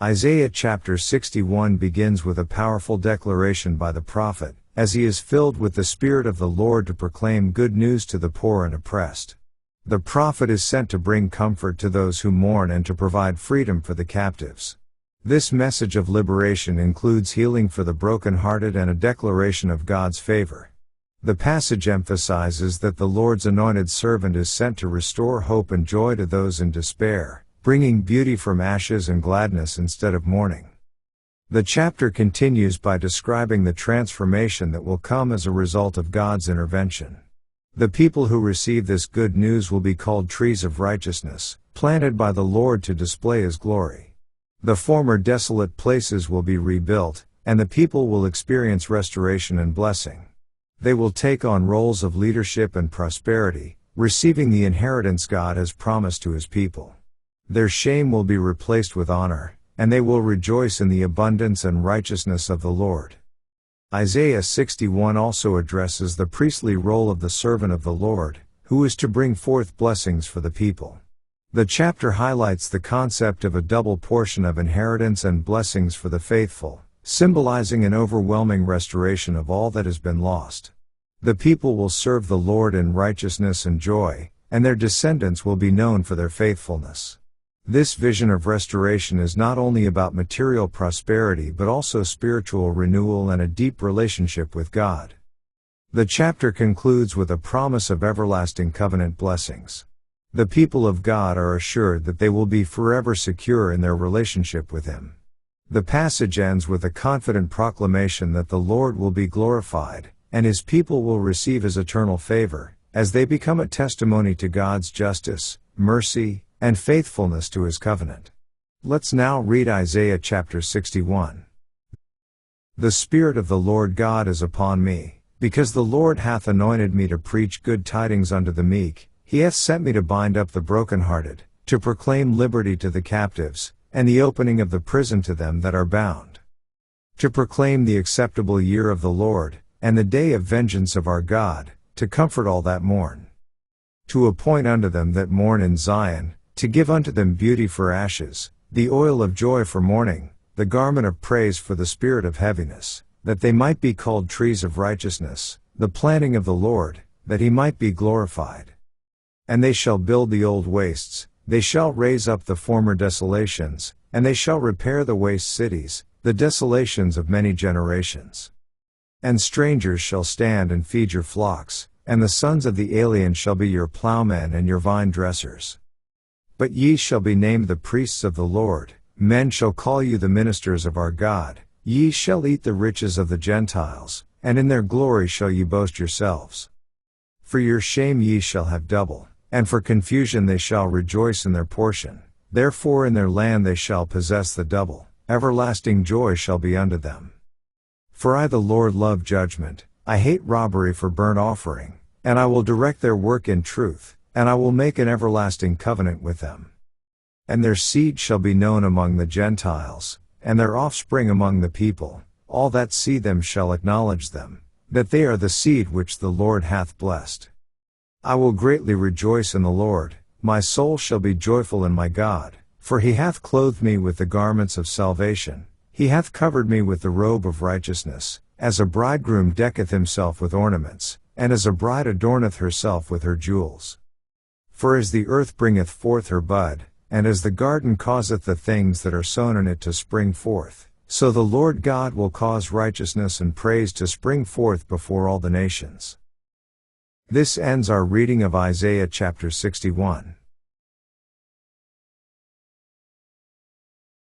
Isaiah chapter 61 begins with a powerful declaration by the prophet, as he is filled with the Spirit of the Lord to proclaim good news to the poor and oppressed. The prophet is sent to bring comfort to those who mourn and to provide freedom for the captives. This message of liberation includes healing for the brokenhearted and a declaration of God's favor. The passage emphasizes that the Lord's anointed servant is sent to restore hope and joy to those in despair, bringing beauty from ashes and gladness instead of mourning. The chapter continues by describing the transformation that will come as a result of God's intervention. The people who receive this good news will be called trees of righteousness, planted by the Lord to display His glory. The former desolate places will be rebuilt, and the people will experience restoration and blessing. They will take on roles of leadership and prosperity, receiving the inheritance God has promised to His people. Their shame will be replaced with honor, and they will rejoice in the abundance and righteousness of the Lord. Isaiah 61 also addresses the priestly role of the servant of the Lord, who is to bring forth blessings for the people. The chapter highlights the concept of a double portion of inheritance and blessings for the faithful, symbolizing an overwhelming restoration of all that has been lost. The people will serve the Lord in righteousness and joy, and their descendants will be known for their faithfulness. This vision of restoration is not only about material prosperity but also spiritual renewal and a deep relationship with God. The chapter concludes with a promise of everlasting covenant blessings. The people of God are assured that they will be forever secure in their relationship with Him. The passage ends with a confident proclamation that the Lord will be glorified, and His people will receive His eternal favor, as they become a testimony to God's justice, mercy, and faithfulness to His covenant. Let's now read Isaiah chapter 61. The Spirit of the Lord God is upon me, because the Lord hath anointed me to preach good tidings unto the meek. He hath sent me to bind up the brokenhearted, to proclaim liberty to the captives, and the opening of the prison to them that are bound. To proclaim the acceptable year of the Lord, and the day of vengeance of our God, to comfort all that mourn. To appoint unto them that mourn in Zion, to give unto them beauty for ashes, the oil of joy for mourning, the garment of praise for the spirit of heaviness, that they might be called trees of righteousness, the planting of the Lord, that He might be glorified. And they shall build the old wastes, they shall raise up the former desolations, and they shall repair the waste cities, the desolations of many generations. And strangers shall stand and feed your flocks, and the sons of the alien shall be your plowmen and your vine dressers. But ye shall be named the priests of the Lord, men shall call you the ministers of our God, ye shall eat the riches of the Gentiles, and in their glory shall ye boast yourselves. For your shame ye shall have double, and for confusion they shall rejoice in their portion, therefore in their land they shall possess the double, everlasting joy shall be unto them. For I the Lord love judgment, I hate robbery for burnt offering, and I will direct their work in truth, and I will make an everlasting covenant with them. And their seed shall be known among the Gentiles, and their offspring among the people, all that see them shall acknowledge them, that they are the seed which the Lord hath blessed. I will greatly rejoice in the Lord, my soul shall be joyful in my God, for He hath clothed me with the garments of salvation, He hath covered me with the robe of righteousness, as a bridegroom decketh himself with ornaments, and as a bride adorneth herself with her jewels. For as the earth bringeth forth her bud, and as the garden causeth the things that are sown in it to spring forth, so the Lord God will cause righteousness and praise to spring forth before all the nations. This ends our reading of Isaiah chapter 61.